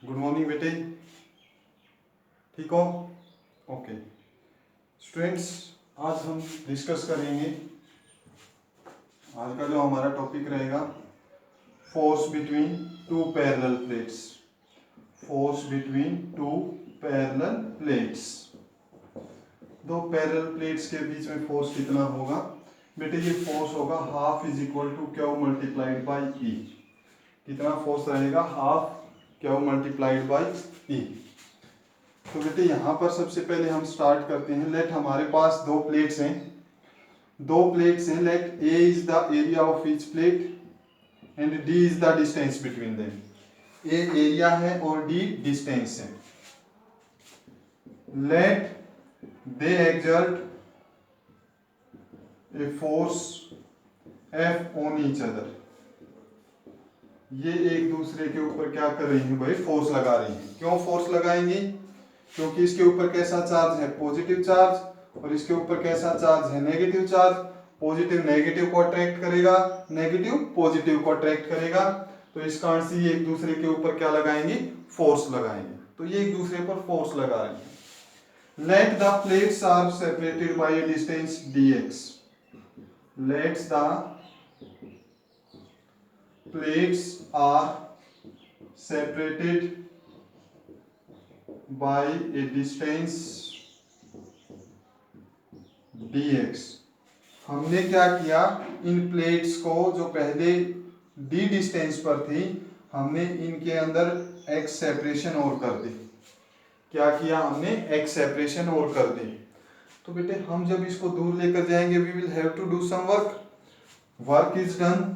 Good morning बेटे, ठीक हो? ओके स्टूडेंट्स, आज हम डिस्कस करेंगे। आज का जो हमारा टॉपिक रहेगा force between two parallel plates. Force between two parallel plates. दो पैरेलल प्लेट्स के बीच में फोर्स कितना होगा बेटे? ये फोर्स होगा half is equal to Q multiplied by E. कितना फोर्स रहेगा? Half Q multiplied by E. तो बेटे यहाँ पर सबसे पहले हम स्टार्ट करते हैं। लेट हमारे पास दो प्लेट्स हैं। Let A is the area of each plate and D is the distance between them. A area है और डी डिस्टेंस है। Let they exert a force F on each other. ये एक दूसरे के ऊपर क्या कर रही हैं भाई? फोर्स लगा रही हैं। क्यों फोर्स लगाएंगी? क्योंकि इसके ऊपर कैसा चार्ज है? Positive charge. और इसके ऊपर कैसा चार्ज है? Negative charge. पॉजिटिव नेगेटिव को अट्रैक्ट करेगा, नेगेटिव पॉजिटिव को अट्रैक्ट करेगा। तो इस कारण से ये एक दूसरे के ऊपर क्या लगाएंगे? फोर्स लगाएंगे। तो ये एक दूसरे पर फोर्स लगा रही है। Let the plates are separated by a distance dx। लेट द plates are separated by a distance dx। हमने क्या किया? इन प्लेट्स को जो पहले d डिस्टेंस पर थी, हमने इनके अंदर x सेपरेशन और कर दी। क्या किया हमने? x सेपरेशन और कर दी। तो बेटे हम जब इसको दूर लेकर जाएंगे, we will have to do some work. Work is done.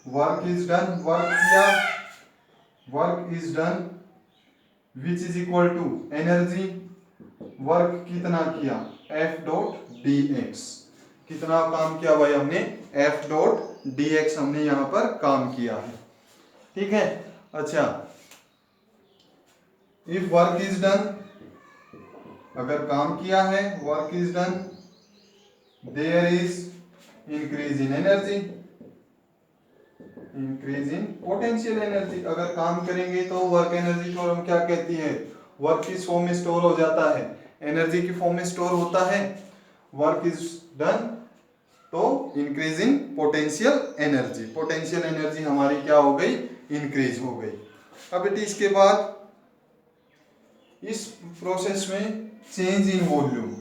Work किया। Work is done which is equal to energy. Work कितना किया? F dot D X. कितना काम किया भाई हमने? एफ डॉट डी एक्स हमने यहां पर काम किया है। ठीक है। अच्छा, इफ वर्क इज डन, अगर काम किया है, work is done, there is increase in energy, increase in potential energy. अगर काम करेंगे तो वर्क एनर्जी को हम क्या कहती है? वर्क किस फॉर्म में स्टोर हो जाता है? एनर्जी की फॉर्म में स्टोर होता है। वर्क इज डन तो increase in potential energy. Potential energy हमारी क्या हो गई? इंक्रीज हो गई। अब बेटी इसके बाद इस प्रोसेस में change in volume.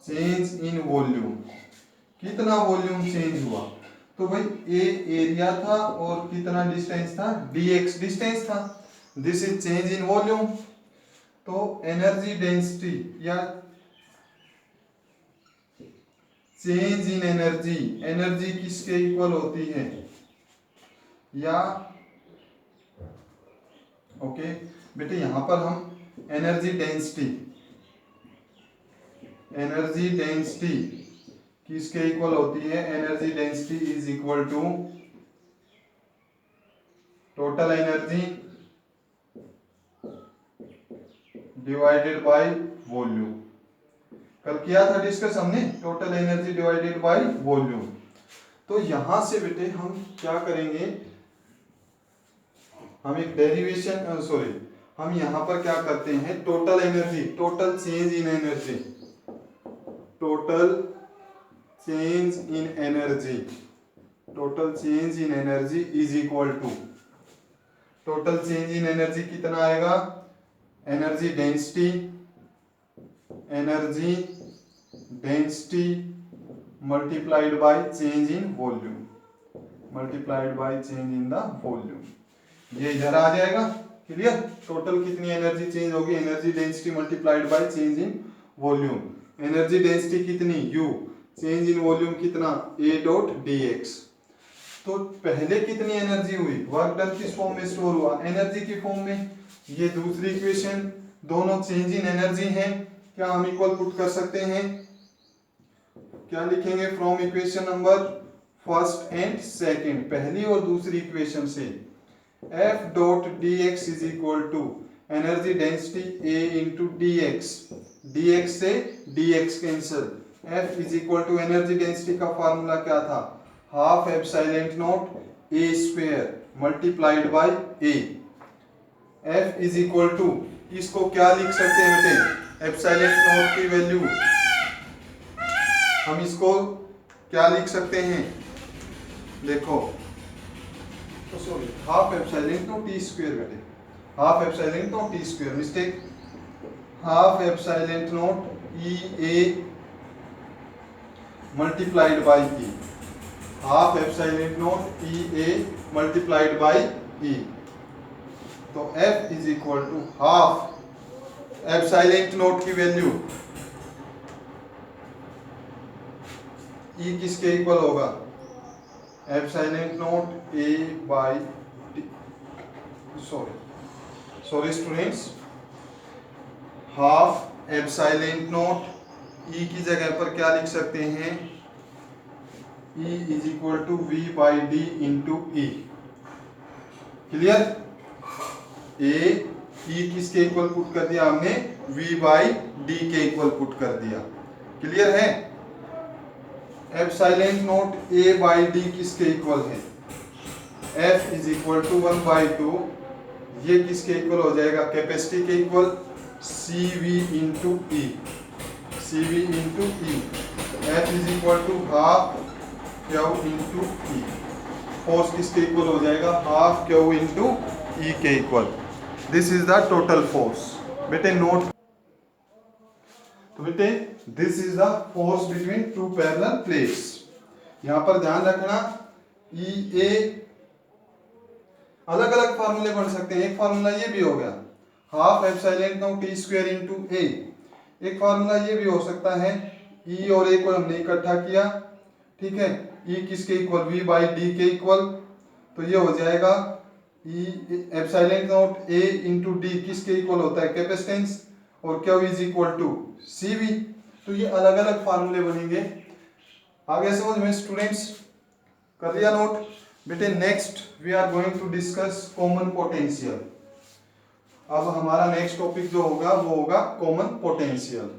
Change in volume, कितना वॉल्यूम चेंज हुआ? तो भाई ए एरिया था और कितना डिस्टेंस था? dx डिस्टेंस था। This is change in volume. तो एनर्जी डेंसिटी या चेंज इन एनर्जी, एनर्जी किसके इक्वल होती है? या ओके बेटे यहां पर हम एनर्जी डेंसिटी किसके इक्वल होती है? Energy density is equal to total energy divided by volume. कल किया था डिस्कस हमने, total energy divided by volume. तो यहां से बेटे हम क्या करेंगे? हम एक डेरिवेशन हम यहां पर क्या करते हैं? Total energy, total change in energy, total change in energy, total change in energy is equal to, total change in energy कितना आएगा? Energy density multiplied by change in volume, multiplied by change in the volume. ये इधर आ जाएगा। Clear? Total कितनी energy change होगी? Energy density multiplied by change in volume. Energy density कितनी? U। Change in volume कितना? A dot dx। तो पहले कितनी एनर्जी हुई? वर्क डन किस फॉर्म में स्टोर हुआ? एनर्जी की फॉर्म में। ये दूसरी इक्वेशन, दोनों चेंज इन एनर्जी हैं। क्या हम इक्वल पुट कर सकते हैं? क्या लिखेंगे? From equation number first and second, पहली और दूसरी इक्वेशन से F dot dx is equal to energy density A into dx। dx से dx cancel. F is equal to energy density का फार्मूला क्या था? Half epsilon not A square multiplied by A. F is equal to, इसको क्या लिख सकते हैं बेटे, एप्सिलॉन नॉट की वैल्यू हम इसको क्या लिख सकते हैं, देखो तो sorry, half epsilon not T square बेटे, half epsilon not T square, mistake, half epsilon not E A multiplied by E, half epsilon not E A multiplied by E. तो F is equal to half epsilon not की value E किसके equal होगा, epsilon not A by T, sorry students, half epsilon not E की जगह पर क्या लिख सकते हैं, E is equal to V by D into E। Clear, A E किसके इक्वल पुट कर दिया हमने, v बाई डी के इक्वल पुट कर दिया। क्लियर है, epsilon not A by D किसके इक्वल है, f इज इक्वल टू 1/2, ये किसके इक्वल हो जाएगा, कैपेसिटी के equal, C V into E, C V into E. F is equal to half Q into E, force किसके equal हो जाएगा, हाफ क्यू इंटू ई के equal. This is the total force बेटे, note, तो बेटे this is the force between two parallel plates. यहां पर ध्यान रखना, ई ए अलग अलग फार्मूले बन सकते हैं। एक फार्मूला ये भी हो गया, half epsilon not T square into A. एक फार्मूला ये भी हो सकता है, ई और ए को हमने इकट्ठा किया, ठीक है, ई किसके इक्वल, वी बाई डी के इक्वल, तो ये हो जाएगा E epsilon not A into D किसके इक्वल होता है, कैपेसिटेंस, और Q is equal to C V. तो ये अलग अलग फार्मूले बनेंगे। आगे समझ में स्टूडेंट्स, कर लिया नोट बेटे। Next we are going to discuss common potential. अब हमारा नेक्स्ट टॉपिक जो होगा वो होगा कॉमन पोटेंशियल।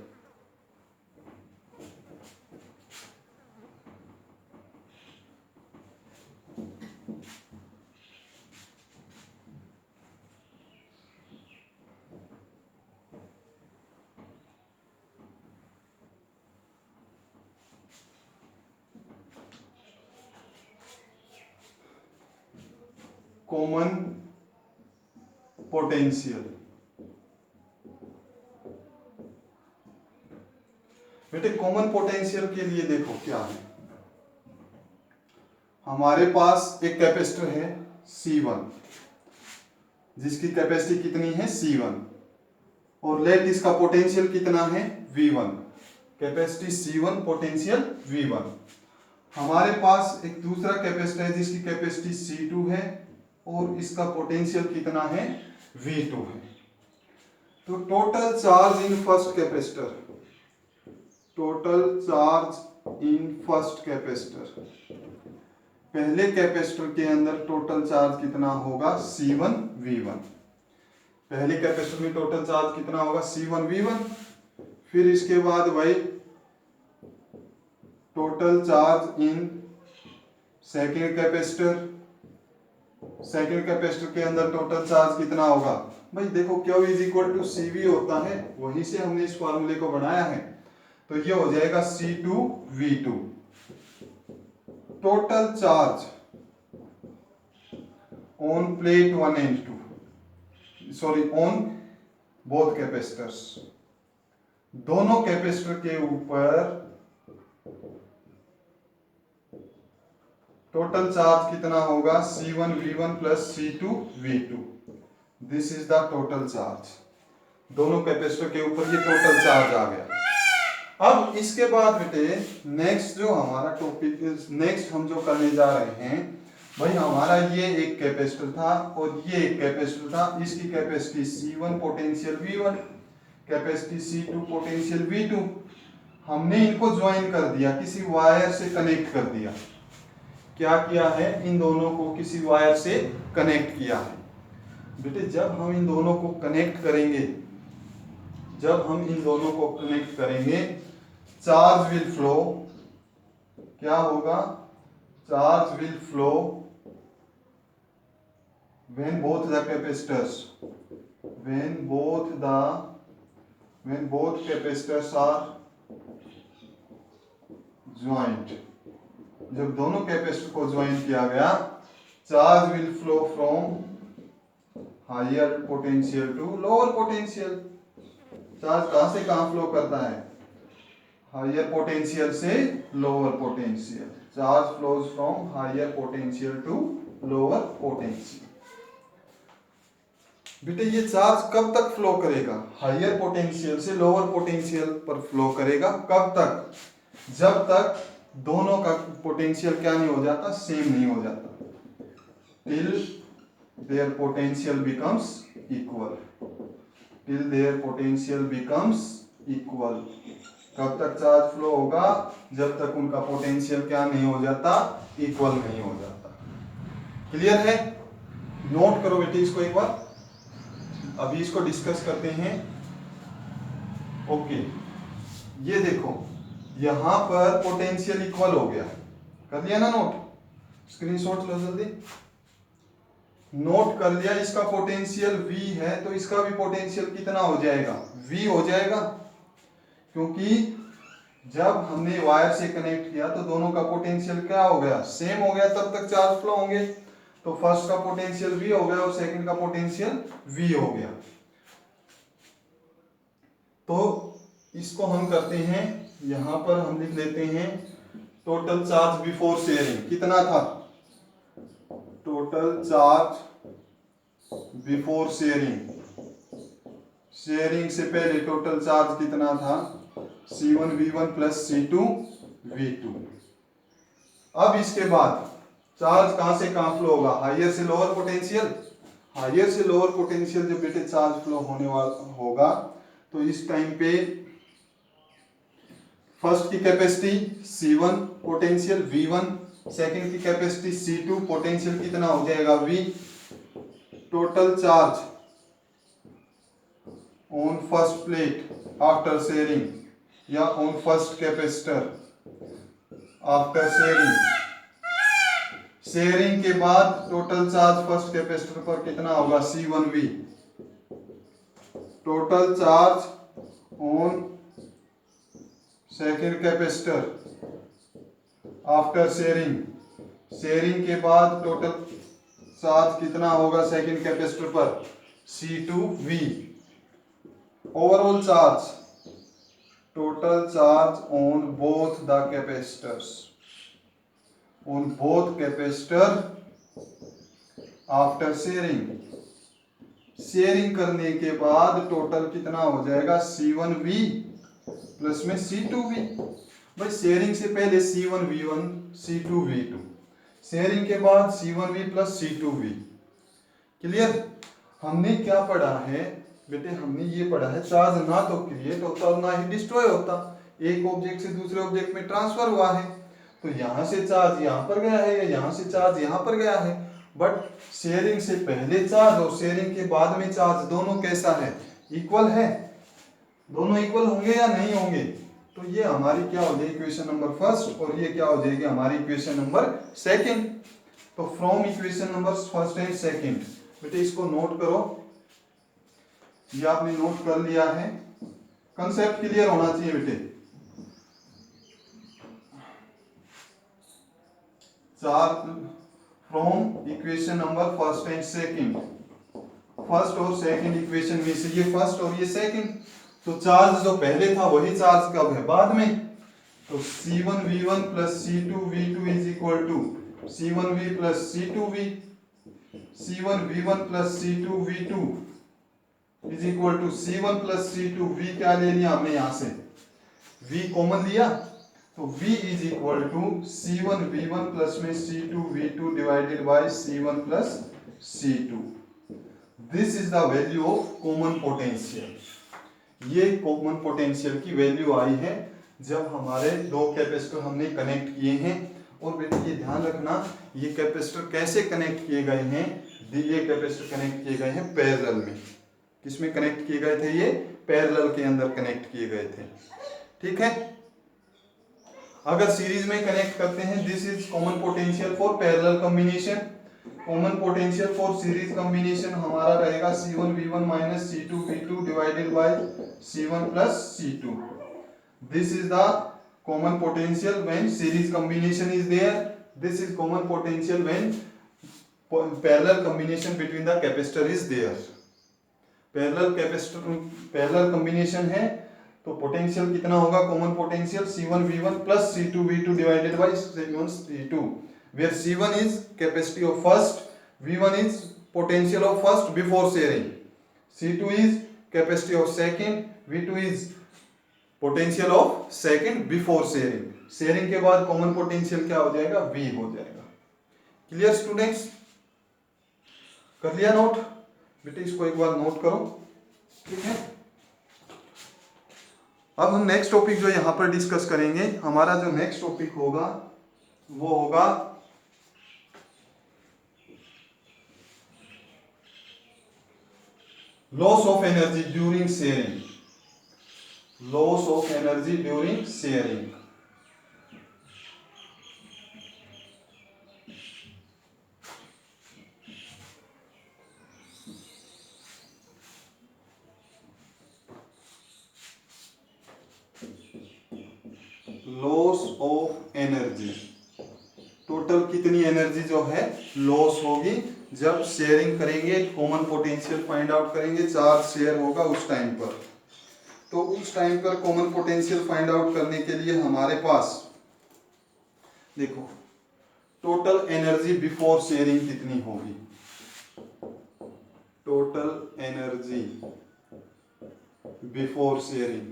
कॉमन पोटेंशियल बेटे, कॉमन पोटेंशियल के लिए देखो क्या है, हमारे पास एक कैपेसिटर है C1 जिसकी कैपेसिटी कितनी है C1, और लेट इसका पोटेंशियल कितना है V1, capacity C1 potential V1। हमारे पास एक दूसरा कैपेसिटर है जिसकी कैपेसिटी C2 है और इसका पोटेंशियल कितना है, V2 है। तो total charge in first capacitor, total charge in first capacitor, पहले कैपेसिटर के अंदर टोटल चार्ज कितना होगा, C1 V1। पहले कैपेसिटर में टोटल चार्ज कितना होगा, C1 V1। फिर इसके बाद भाई total charge in second capacitor, second capacitor के अंदर टोटल चार्ज कितना होगा, भाई देखो Q is equal to CV होता है, वहीं से हमने इस फॉर्मूले को बनाया है, तो ये हो जाएगा C2 V2। Total charge on plate 1 and 2, sorry on both capacitors, दोनों कैपेसिटर के ऊपर टोटल चार्ज कितना होगा, C1 V1 plus C2 V2। This is the total charge, दोनों कैपेसिटर के ऊपर ये टोटल चार्ज आ गया। अब इसके बाद बेटे नेक्स्ट जो हमारा टॉपिक, नेक्स्ट हम जो करने जा रहे हैं भाई, हमारा ये एक कैपेसिटर था और ये एक कैपेसिटर था, इसकी capacity C1 potential V1, capacity C2 potential V2। हमने इनको ज्वाइन कर दिया, किसी वायर से कनेक्ट कर दिया। क्या किया है, इन दोनों को किसी वायर से कनेक्ट किया है। बेटे जब हम इन दोनों को कनेक्ट करेंगे, जब हम इन दोनों को कनेक्ट करेंगे, चार्ज विल फ्लो, क्या होगा, charge will flow when both the capacitors are joined, जब दोनों कैपेसिटर को ज्वाइन किया गया, charge will flow from higher potential to lower potential. Charge कहां से कहां फ्लो करता है? हायर पोटेंशियल से lower potential. Charge flows from higher potential to lower potential. बेटे ये चार्ज कब तक फ्लो करेगा? हायर पोटेंशियल से लोअर पोटेंशियल पर फ्लो करेगा। कब तक? जब तक दोनों का पोटेंशियल क्या नहीं हो जाता? सेम नहीं हो जाता। Till their potential becomes equal. Till their potential becomes equal. कब तक चार्ज फ्लो होगा? जब तक उनका पोटेंशियल क्या नहीं हो जाता? इक्वल नहीं हो जाता। क्लियर है? नोट करो बेटे इसको एक बार, अभी इसको डिस्कस करते हैं। ओके, ये देखो यहां पर पोटेंशियल इक्वल हो गया, कर लिया ना नोट? स्क्रीनशॉट लो जल्दी। नोट कर लिया, इसका पोटेंशियल V है तो इसका भी पोटेंशियल कितना हो जाएगा? V हो जाएगा, क्योंकि जब हमने वायर से कनेक्ट किया तो दोनों का पोटेंशियल क्या हो गया? सेम हो गया, तब तक चार्ज फ्लो होंगे। तो फर्स्ट का पोटेंशियल V हो गया और सेकंड का पोटेंशियल V हो गया। तो इसको हम करते हैं, यहां पर हम लिख लेते हैं टोटल चार्ज बिफोर शेयरिंग कितना था? Total charge before sharing, sharing से पहले टोटल चार्ज कितना था? C1V1 plus C2V2। अब इसके बाद चार्ज कहां से कहां फ्लो होगा? हायर से लोअर पोटेंशियल। हायर से लोअर पोटेंशियल जब बेटे चार्ज फ्लो होने वाला होगा तो इस टाइम पे फर्स्ट की capacity C1 potential V1, second की कैपेसिटी C2 पोटेंशियल कितना हो जाएगा? V। Total charge on first plate after sharing या on first capacitor after sharing. Sharing के बाद टोटल चार्ज फर्स्ट कैपेसिटर पर कितना होगा? C1V। Total charge on second capacitor after sharing, sharing के बाद टोटल चार्ज कितना होगा सेकेंड कैपेसिटर पर? C2V। Overall charge, total charge on both the capacitors, on both capacitor after sharing. Sharing करने के बाद टोटल कितना हो जाएगा? C1V प्लस में C2V। भाई शेयरिंग से पहले C1V1 C2V2, शेयरिंग के बाद C1V प्लस C2V। क्लियर? हमने क्या पढ़ा है बेटे? हमने ये पढ़ा है चार्ज ना तो क्रिएट होता और ना ही डिस्ट्रॉय होता, एक ऑब्जेक्ट से दूसरे ऑब्जेक्ट में ट्रांसफर हुआ है। तो यहां से चार्ज यहां पर गया है या यहां से चार्ज यहां पर गया है, बट शेयरिंग से पहले चार्ज और शेयरिंग के बाद में चार्ज दोनों कैसा है? इक्वल है। दोनों इक्वल होंगे या नहीं होंगे? तो ये हमारी क्या हो जाएगी? इक्वेशन नंबर फर्स्ट, और ये क्या हो जाएगी? हमारी इक्वेशन नंबर सेकंड। तो from equation number first and second, बेटे इसको नोट करो, ये आपने नोट कर लिया है। कंसेप्ट क्लियर होना चाहिए बेटे। From equation number first and second, first और सेकंड इक्वेशन में से ये फर्स्ट और ये सेकंड, तो चार्ज जो पहले था वही चार्ज कब है? बाद में। तो C1V1 plus C2V2 is equal to C1V plus C2V। C1V1 plus C2V2 is equal to C1 plus C2V। क्या ले लिया हमने? यहां से V कॉमन लिया, तो V is equal to C1V1 plus में C2V2 divided by C1 plus C2। This is the value of common potential. ये कॉमन पोटेंशियल की वैल्यू आई है जब हमारे दो कैपेसिटर हमने कनेक्ट किए हैं। और बेटे ये ध्यान रखना, ये कैपेसिटर कैसे कनेक्ट किए गए हैं? ये कैपेसिटर कनेक्ट किए गए हैं पैरेलल में। किसमें कनेक्ट किए गए थे? ये पैरेलल के अंदर कनेक्ट किए गए थे। ठीक है? अगर सीरीज में कनेक्ट करते हैं, this is common potential for parallel combination. Common potential for series combination हमारा रहेगा C1V1 minus C2V2 divided by C1 plus C2. This is the common potential when series combination is there. This is common potential when parallel combination between the capacitor is there. Parallel combination है तो potential कितना होगा? Common potential C1V1 plus C2V2 divided by C1 C2, where C1 is capacity of first, V1 is potential of first before sharing, C2 is capacity of second, V2 is potential of second before sharing. Sharing के बाद common potential क्या हो जाएगा? V हो जाएगा. Clear students? कर लिया note? बेटे इसको एक बार नोट करो. ठीक है. अब हम नेक्स्ट टॉपिक जो यहाँ पर डिस्कस करेंगे, हमारा जो नेक्स्ट टॉपिक होगा वो होगा loss of energy during sharing. Loss of energy during sharing. Loss of energy, total कितनी एनर्जी जो है लॉस होगी जब शेयरिंग करेंगे. कॉमन पोटेंशियल फाइंड आउट करेंगे, चार्ज शेयर होगा उस टाइम पर. तो उस टाइम पर कॉमन पोटेंशियल फाइंड आउट करने के लिए हमारे पास देखो टोटल एनर्जी बिफोर शेयरिंग कितनी होगी. Total energy before sharing,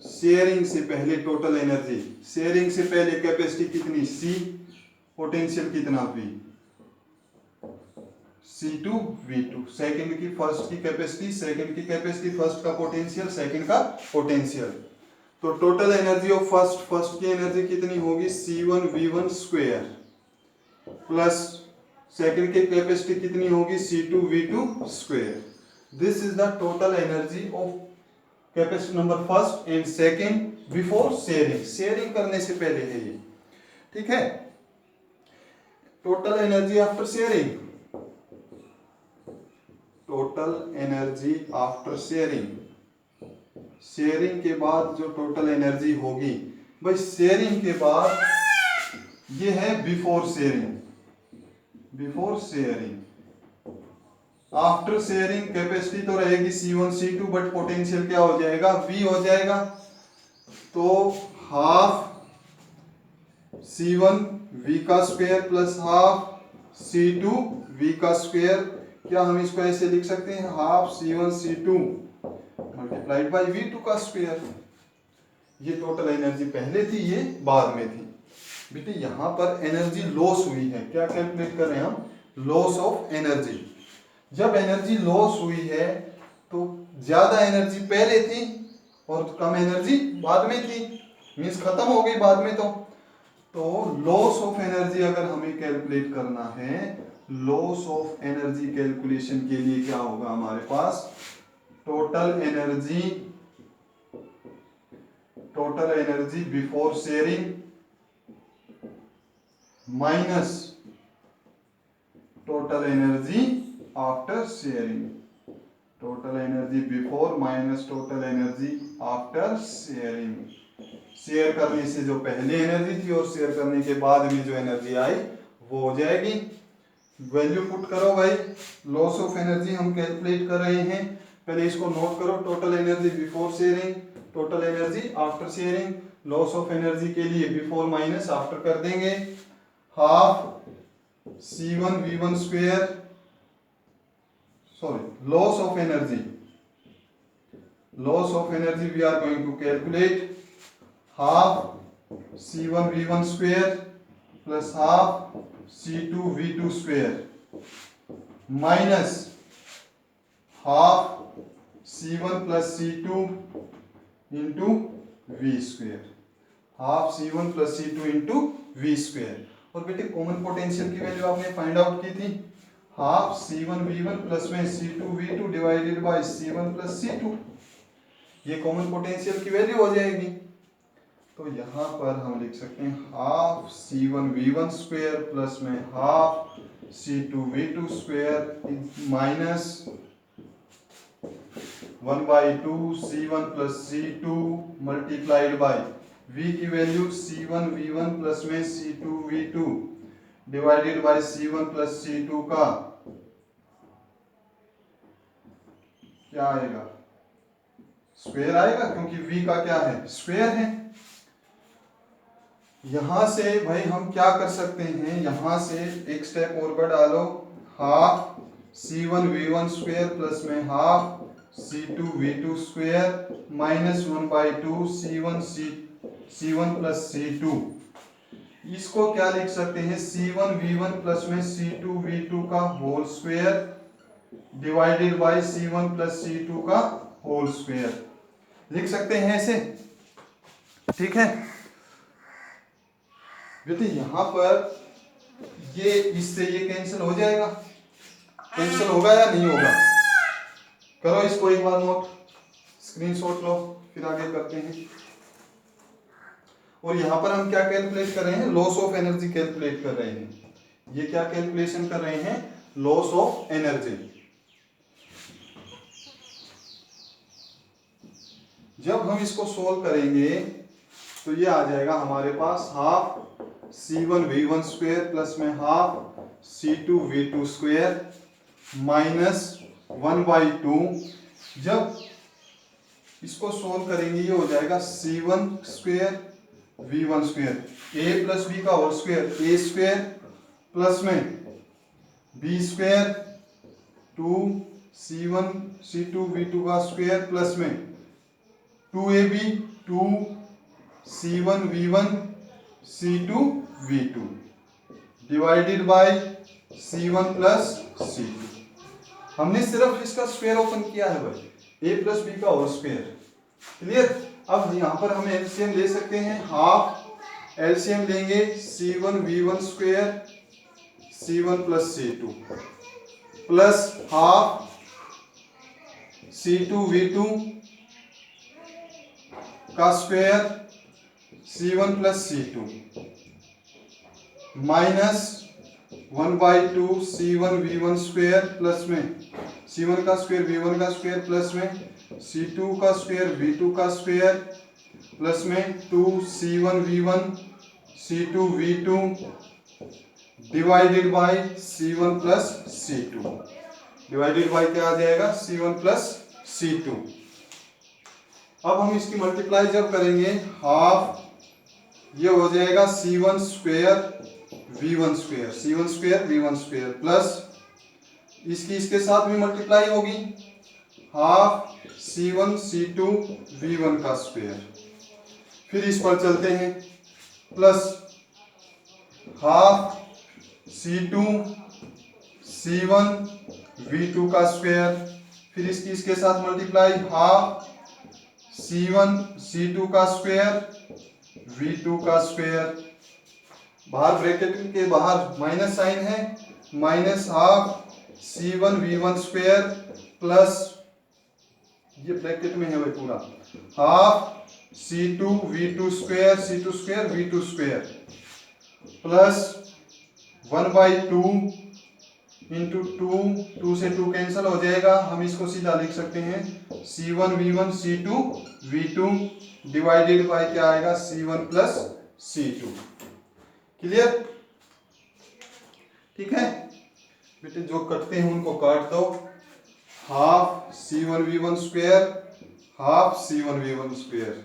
sharing से पहले टोटल एनर्जी. शेयरिंग से पहले कैपेसिटी कितनी? C, पोटेंशियल कितना? V, C2V2. सेकंड की फर्स्ट की कैपेसिटी, सेकंड की कैपेसिटी, फर्स्ट का पोटेंशियल, सेकंड का पोटेंशियल. तो टोटल एनर्जी ऑफ फर्स्ट की एनर्जी कितनी होगी? C1V1 स्क्वायर प्लस सेकंड की कैपेसिटी कितनी होगी? C2V2 square. This is the total energy of capacity number first and second before sharing. Sharing करने से पहले है ये. ठीक है. Total energy after sharing, total energy after sharing. Sharing के बाद जो टोटल एनर्जी होगी भाई, शेयरिंग के बाद ये है before sharing. Before sharing. After sharing capacity तो रहेगी C1 C2, बट पोटेंशियल क्या हो जाएगा? V हो जाएगा. तो हाफ C1 V का square plus half C2 V का स्क्वायर. क्या हम इसको ऐसे लिख सकते हैं? Half C1 C2 multiplied by V2 का स्क्वायर. ये टोटल एनर्जी पहले थी, ये बाद में थी. बेटे यहाँ पर एनर्जी लॉस हुई है. क्या कैलकुलेट कर रहे हैं हम? Loss of energy. जब एनर्जी लॉस हुई है तो ज्यादा एनर्जी पहले थी और कम एनर्जी बाद में थी, मींस खत्म हो गई बाद में. तो लॉस ऑफ एनर्जी अगर हमें कैलकुलेट करना है, लॉस ऑफ एनर्जी कैलकुलेशन के लिए क्या होगा हमारे पास? Total energy before sharing minus total energy after sharing. Total energy before minus total energy after sharing. Share करने से जो पहले एनर्जी थी और शेयर करने के बाद में जो एनर्जी आई वो हो जाएगी. वैल्यू पुट करो भाई. लॉस ऑफ एनर्जी हम कैलकुलेट कर रहे हैं, पहले इसको नोट करो. Total energy before sharing, total energy after sharing. Loss of energy के लिए बिफोर माइनस आफ्टर कर देंगे. Half C1V1 square, sorry, loss of energy we are going to calculate half C1V1 square plus half C2V2 square minus half C1 plus C2 into V square. Half C1 plus C2 into V square. और बेटे common potential की value आपने find out की थी, half C1V1 plus में C2V2 divided by C1 plus C2. ये common potential की value हो जाएगी. तो यहाँ पर हम लिख सकते हैं हाफ C1V1 स्क्वायर प्लस में half C2V2 square minus 1/2 C1 plus C2 multiplied by V की वैल्यू C1V1 प्लस में C2V2 divided by C1 plus C2 का क्या आएगा, स्क्वायर आएगा, क्योंकि V का क्या है, स्क्वायर है। यहां से भाई हम क्या कर सकते हैं, यहां से एक स्टेप और बढ़ा लो, हाफ C1V1 स्क्वायर प्लस में half C2V2 square minus 1/2 C1 plus C2। इसको क्या लिख सकते हैं, C1V1 प्लस में C2V2 का whole square divided by C1 plus C2 का होल स्क्वायर लिख सकते हैं ऐसे, ठीक है बेटे। यहां पर ये इससे ये कैंसिल हो जाएगा, कैंसिल होगा या नहीं होगा, करो इसको एक बार नोट, स्क्रीनशॉट लो, फिर आगे करते हैं। और यहां पर हम क्या कैलकुलेट कर रहे हैं, लॉस ऑफ एनर्जी कैलकुलेट कर रहे हैं। ये क्या कैलकुलेशन कर रहे हैं, लॉस ऑफ एनर्जी। जब हम इसको सोल्व करेंगे तो ये आ जाएगा हमारे पास हाफ C1V1 स्क्वायर प्लस में हाफ C2V2 स्क्वायर माइनस 1/2। जब इसको सोल्व करेंगे ये हो जाएगा C1 square V1 square, A plus B का whole square, A square plus में B स्क्वायर 2C1 C2V2 का स्क्वायर प्लस में 2AB 2C1V1 C2V2 divided by C1 plus C2। हमने सिर्फ इसका स्क्वायर ओपन किया है भाई, A प्लस B का होल स्क्वायर, क्लियर। अब यहाँ पर हम एलसीएम ले सकते हैं, हाफ एलसीएम लेंगे C1V1 square C1 plus C2 plus half C2V2 का square C1 plus C2 minus 1/2 C1V1 square plus में C1 का स्क्वायर V1 का स्क्वायर प्लस में C2 का स्क्वायर V2 का स्क्वायर प्लस में 2C1V1 C2V2 divided by C1 plus C2, divided by क्या आ जाएगा, C1 प्लस C2। अब हम इसकी मल्टीप्लाई जब करेंगे, हाफ ये हो जाएगा C1 square V1 square, C1 square V1 square plus इसकी इसके साथ भी मल्टीप्लाई होगी, हाफ C1 C2 V1 का स्क्वायर, फिर इस पर चलते हैं, plus half C2 C1 V2 का स्क्वायर, फिर इसकी इसके साथ मल्टीप्लाई, हाफ C1 C2 का स्क्वायर V2 का स्क्वायर, बाहर ब्रैकेट के बाहर माइनस साइन है, minus half C1 V1 square plus ये ब्रैकेट में है भाई पूरा, half C2 V2 square C2 square V2 square plus 1/2 into 2 से 2 कैंसिल हो जाएगा, हम इसको सीधा लिख सकते हैं C1 V1 C2 V2 divided by क्या आएगा, C1 प्लस C2, क्लियर, ठीक है बेटे। जो कटते हैं उनको काट दो, half C1 V1 square, half C1 V1 square,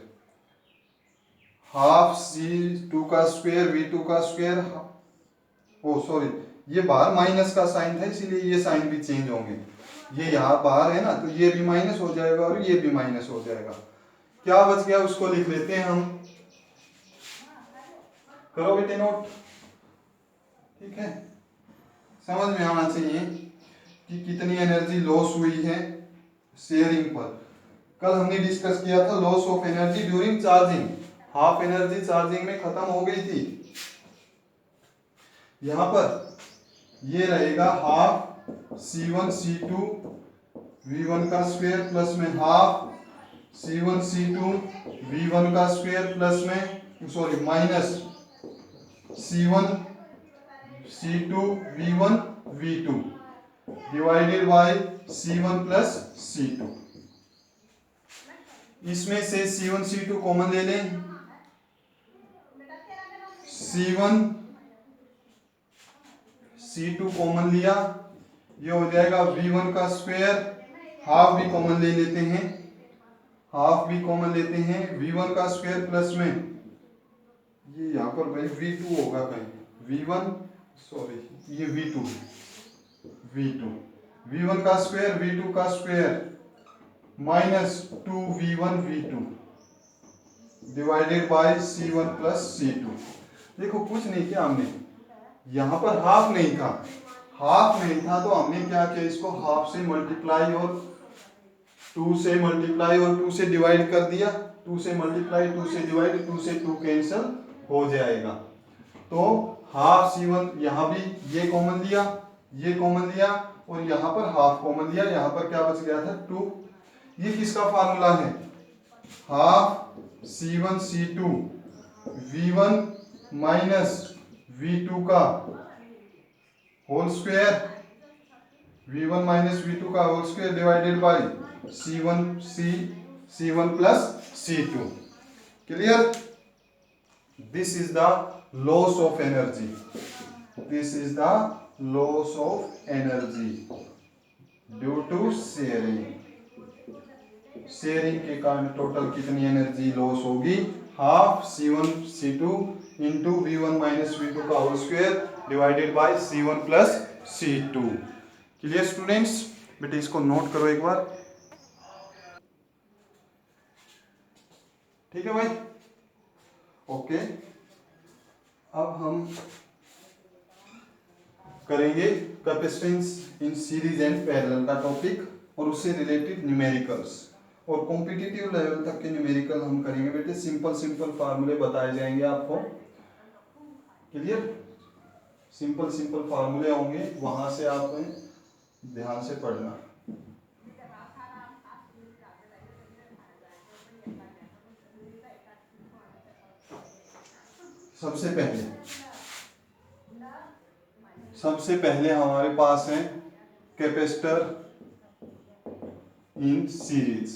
half C2 का स्क्वायर V2 का स्क्वायर, ओ सॉरी ये बाहर माइनस का साइन था इसीलिए ये साइन भी चेंज होंगे, ये यहाँ बाहर है ना तो ये भी माइनस हो जाएगा और ये भी माइनस हो जाएगा, क्या बच गया उसको लिख लेते हैं हम, करो बेटे नोट, ठीक है। समझ में आना चाहिए कि कितनी एनर्जी लॉस हुई है शेयरिंग पर। कल हमने डिस्कस किया था loss of energy during charging, half energy charging में खत्म हो गई थी। यहां पर ये रहेगा हाफ C1 C2 V1 का स्क्वायर प्लस में हाफ C1 C2 V1 का स्क्वायर प्लस में sorry minus C1 C2 V1 V2 divided by C1 plus C2। इसमें से C1 C2 कॉमन ले लें, C1 C2 कॉमन लिया, ये हो जाएगा V1 का स्क्वायर, हाफ भी कॉमन ले लेते हैं, हाफ भी कॉमन लेते हैं, V1 का स्क्वायर प्लस में ये यहाँ पर भाई V2 होगा कहीं, V1 सॉरी ये V2 V1 का स्क्वायर V2 का square minus 2V1 V2 divided by C1 plus C2। देखो कुछ नहीं किया हमने, यहाँ पर हाफ नहीं था, हाफ नहीं था तो हमने क्या किया, इसको हाफ से मल्टीप्लाई और 2 से मल्टीप्लाई और 2 से डिवाइड कर दिया, 2 से मल्टीप्लाई 2 से डिवाइड, 2 से 2 कैंसिल हो जाएगा। तो हाफ C1 यहाँ भी ये कॉमन लिया, ये कॉमन लिया और यहाँ पर हाफ कॉमन लिया, यहाँ पर क्या बच गया था 2। ये किसका फार्मूला है, half C1 C2 V1 minus V2 का whole square, V1 minus V2 का whole square divided by C1 plus C2। Clear? This is the loss of energy, this is the loss of energy due to sharing. Sharing के कारण total कितनी energy loss होगी, half C1 C2 into V1 minus V2 का whole square divided by C1 plus C2। Clear students? बेटे इसको note करो एक बार, ठीक है भाई? ओके, अब हम करेंगे capacitance in series and parallel का टॉपिक और उससे रिलेटेड न्यूमेरिकल्स, और कॉम्पिटिटिव लेवल तक के न्यूमेरिकल हम करेंगे बेटे। सिंपल फार्मूले बताए जाएंगे आपको। क्लियर? सिंपल फार्मूले होंगे, वहां से आप ध्यान से पढ़ना। सबसे पहले हमारे पास है capacitor in series.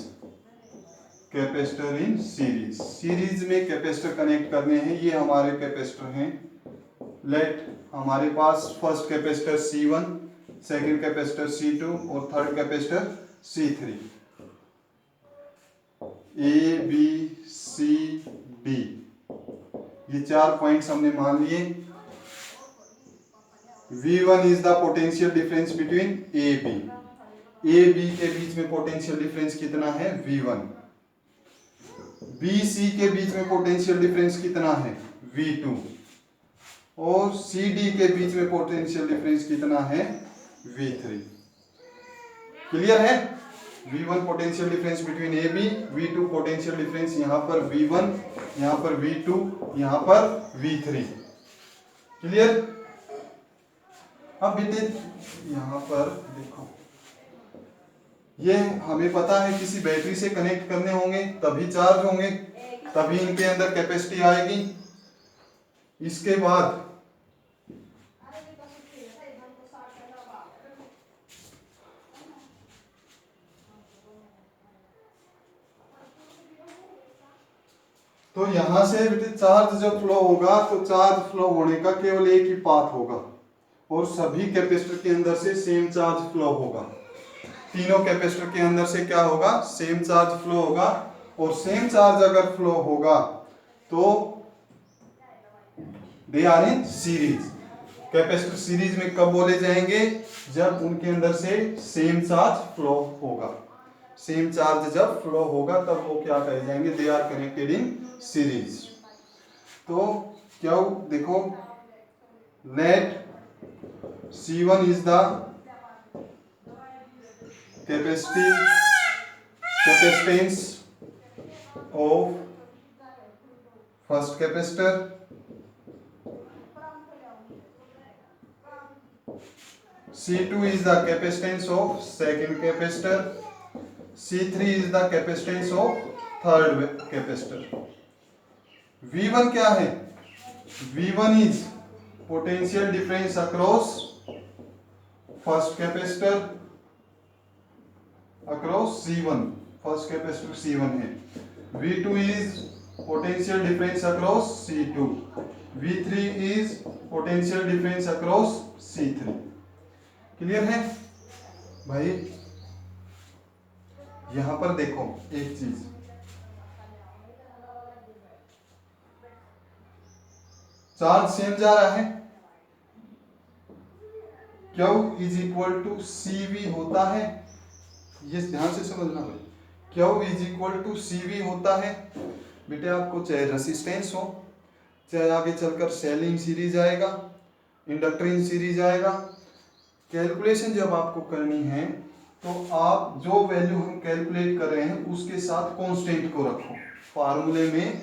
Capacitor in series, series में कैपेसिटर कनेक्ट करने हैं। ये हमारे कैपेसिटर हैं। लेट हमारे पास first capacitor C1, second capacitor C2 और third capacitor C3। A B C D ये 4 पॉइंट्स हमने मान लिए। V1 is the potential difference between A B। A B के बीच में पोटेंशियल डिफरेंस कितना है, V1। B C के बीच में पोटेंशियल डिफरेंस कितना है, V2। और C D के बीच में पोटेंशियल डिफरेंस कितना है, V3। क्लियर है? V1 potential difference between A B, V2 potential difference यहाँ पर V1, यहाँ पर V2, यहाँ पर V3। क्लियर? अब बेटे यहाँ पर देखो, ये हमें पता है किसी बैटरी से कनेक्ट करने होंगे तभी चार्ज होंगे, तभी इनके अंदर कैपेसिटी आएगी। इसके बाद तो यहां से बेटे चार्ज जब फ्लो होगा तो चार्ज फ्लो होने का केवल एक ही पाथ होगा और सभी कैपेसिटर के अंदर से सेम चार्ज फ्लो होगा। तीनों कैपेसिटर के अंदर से क्या होगा, सेम चार्ज फ्लो होगा। और सेम चार्ज अगर फ्लो होगा तो they are in series. Capacitor series में कब बोले जाएंगे, जब उनके अंदर से सेम चार्ज फ्लो होगा। सेम चार्ज जब फ्लो होगा तब वो क्या कहे जाएंगे, they are connected in series. तो क्या देखो, let C1 is the capacitance of first capacitor, C2 is the capacitance of second capacitor, C3 is the capacitance of third capacitor. V1 क्या है? V1 is potential difference across first capacitor across C1, first capacitor C1 है। V2 is potential difference across C2, V3 is potential difference across C3। Clear है भाई? यहां पर देखो एक चीज, चार्ज सेम जा रहा है, Q is equal to CV होता है, ये ध्यान से समझना भाई, Q is equal to CV होता है। बेटे आपको चाहे रेसिस्टेंस हो, चाहे आगे चलकर सेल इन सीरीज आएगा, इंडक्टर इन सीरीज आएगा, कैलकुलेशन जब आपको करनी है तो आप जो वैल्यू हम कैलकुलेट कर रहे हैं उसके साथ कांस्टेंट को रखो। फार्मूले में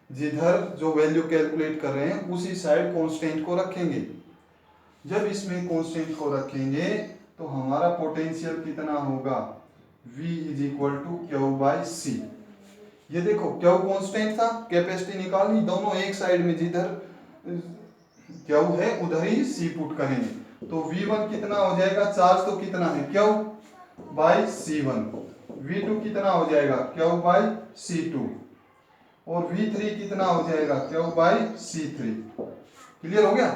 जिधर जो वैल्यू कैलकुलेट कर रहे हैं उसी साइड कांस्टेंट को रखेंगे। जब इसमें कांस्टेंट को रखेंगे तो हमारा पोटेंशियल कितना होगा? V is equal to Q by C। ये देखो Q कांस्टेंट था, कैपेसिटी निकालनी, दोनों एक साइड में जिधर Q है उधर ही C पुट करेंगे। तो V1 कितना हो जाएगा? चार्ज तो कितना है? Q by C1। V2 कितना हो जाएगा? Q by C2। और V3 कितना हो जाएगा? Q by C3। क्लियर हो गया?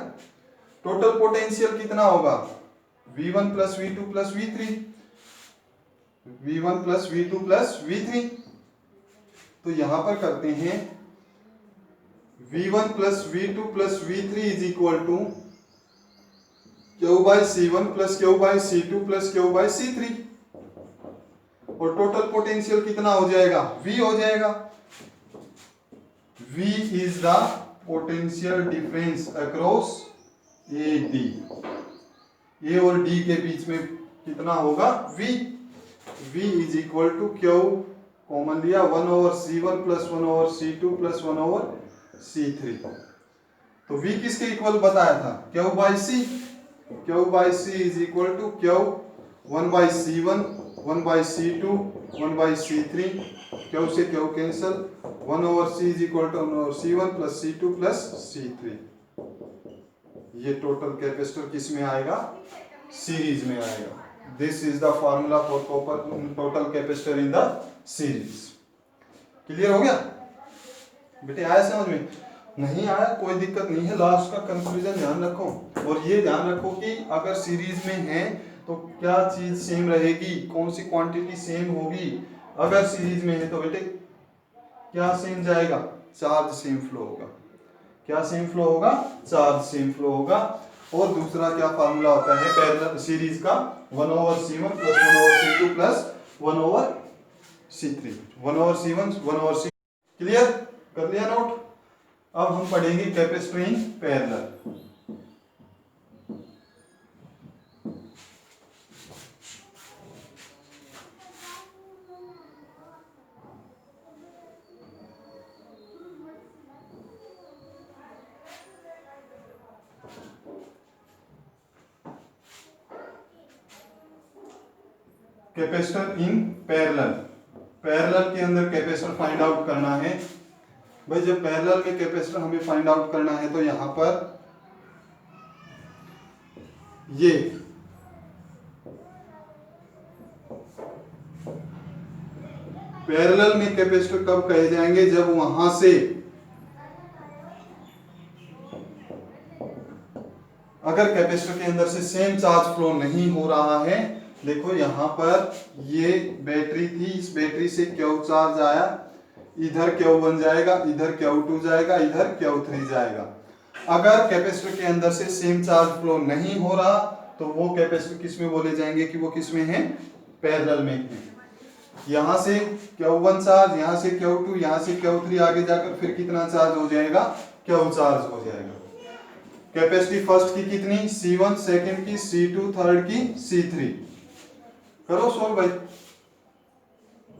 टोटल पोटेंशियल कितना होगा? V1 plus V2 plus V3, V1 plus V2 plus V3। तो यहां पर करते हैं V1 plus V2 plus V3 is equal to Q by C1 plus Q by C2 plus Q by C3। और total potential कितना हो जाएगा? V हो जाएगा। V is the potential difference across A D। A और D के बीच में कितना होगा? V। V is equal to Q common लिया 1 over C1 plus 1 over C2 plus 1 over C3। तो V किसके इक्वल बताया था? Q by C। Q by C is equal to Q 1 by C1 1 by C2 1 by C3, Q से Q cancel, 1 over C is equal to 1 over C1 plus C2 plus C3। ये total capacitor किस में आएगा? Series में आएगा। This is the formula for total capacitor in the series. Clear हो गया बेटे? आया समझ में? नहीं आया कोई दिक्कत नहीं है, लास्ट का कंक्लूजन ध्यान रखो। और ये ध्यान रखो कि अगर सीरीज में है तो क्या चीज सेम रहेगी, कौन सी क्वांटिटी सेम होगी। अगर सीरीज में है तो बेटे क्या सेम जाएगा? चार्ज सेम फ्लो होगा। क्या सेम फ्लो होगा? चार्ज सेम फ्लो होगा। और दूसरा क्या फार्मूला होता है पैरेलल सीरीज का? 1 over C1 plus 1 over C2 plus 1 over C3, 1 over C1 1 over C। Clear? कर लिया नोट? अब हम पढ़ेंगे capacitor in parallel. Capacitor in parallel, parallel के अंदर कैपेसिटर फाइंड आउट करना है। भाई जब पैरेलल में कैपेसिटर हमें फाइंड आउट करना है तो यहां पर ये पैरेलल में कैपेसिटर कब कहे जाएंगे? जब वहां से अगर कैपेसिटर के अंदर से सेम चार्ज फ्लो नहीं हो रहा है। देखो यहां पर ये बैटरी थी, इस बैटरी से Q चार्ज आया, इधर Q1 जाएगा, इधर Q2 जाएगा, इधर Q3 जाएगा। अगर कैपेसिटर के अंदर से सेम चार्ज फ्लो नहीं हो रहा तो वो कैपेसिटर किस में बोले जाएंगे कि वो किस में है? पैरेलल में है। यहां से Q1 चार्ज, यहां से Q2, यहां से Q3, आगे जाकर फिर कितना चार्ज हो जाएगा? Q चार्ज हो जाएगा। कैपेसिटी फर्स्ट की कितनी? C1, सेकंड की C2, थर्ड की C3। करो सॉल्व भाई।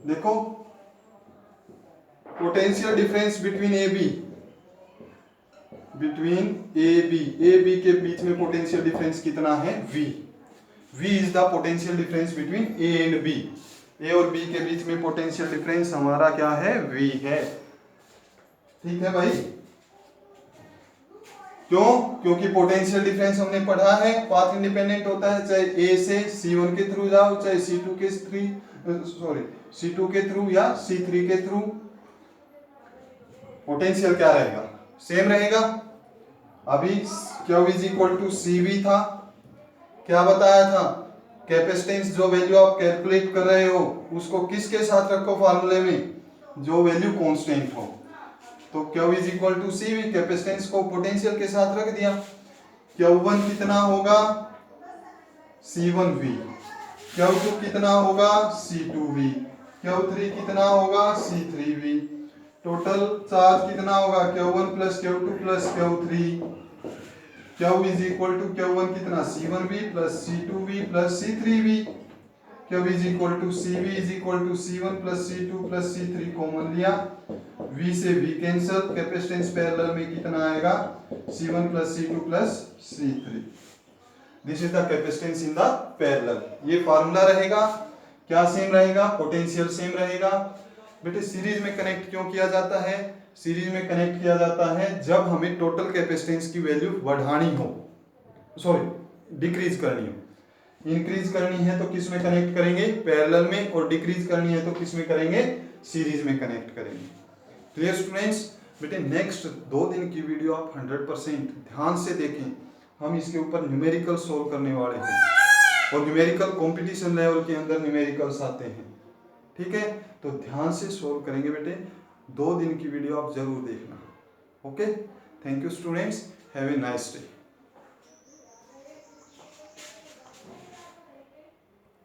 देखो potential difference between A B, between A B के बीच में पोटेंशियल डिफरेंस कितना है? V। V is the potential difference between A and B. A और बी के बीच में पोटेंशियल डिफरेंस हमारा क्या है? V है। ठीक है भाई। क्यों? क्योंकि पोटेंशियल डिफरेंस हमने पढ़ा है पाथ इंडिपेंडेंट होता है, चाहे ए से C1 के थ्रू जाओ, चाहे C2 के थ्रू या C3 के थ्रू, पोटेंशियल क्या रहेगा? सेम रहेगा। अभी Q is equal to CV था, क्या बताया था? कैपेसिटेंस जो वैल्यू आप कैलकुलेट कर रहे हो उसको किसके साथ रखो फार्मूले में? जो वैल्यू कांस्टेंट हो। तो Q is equal to CV, capacitance को पोटेंशियल के साथ रख दिया। Q1 कितना होगा? C1V। Q2 कितना होगा? C2V। Q3 कितना होगा? C3V। टोटल चार्ज कितना होगा? Q1 plus Q2 plus Q3। Q is equal to Q1 कितना? C1V plus C2V plus C3V। Q is equal to CV is equal to C1 plus C2 plus C3 common लिया, V से V cancel, capacitance parallel में कितना आएगा? C1 plus C2 plus C3। This is the capacitance in the parallel. ये formula रहेगा, क्या same रहेगा? Potential same रहेगा। बेटे सीरीज में कनेक्ट क्यों किया जाता है? सीरीज में कनेक्ट किया जाता है जब हमें टोटल कैपेसिटेंस की वैल्यू बढ़ानी हो, डिक्रीज करनी हो। इंक्रीज करनी है तो किस में कनेक्ट करेंगे? पैरेलल में, और डिक्रीज करनी है तो किस में करेंगे? सीरीज में कनेक्ट करेंगे। Clear students? बेटे नेक्स्ट 2 दिन की वीडियो आप 100% ध्यान से देखें, हम इसके ऊपर न्यूमेरिकल सोल्व करने वाले हैं, और न्यूमेरिकल कंपटीशन लेवल के अंदर न्यूमेरिकल्स आते हैं। ठीक है, तो ध्यान से सोल्व करेंगे बेटे। 2 दिन की वीडियो आप जरूर देखना। Okay, thank you students, have a nice day.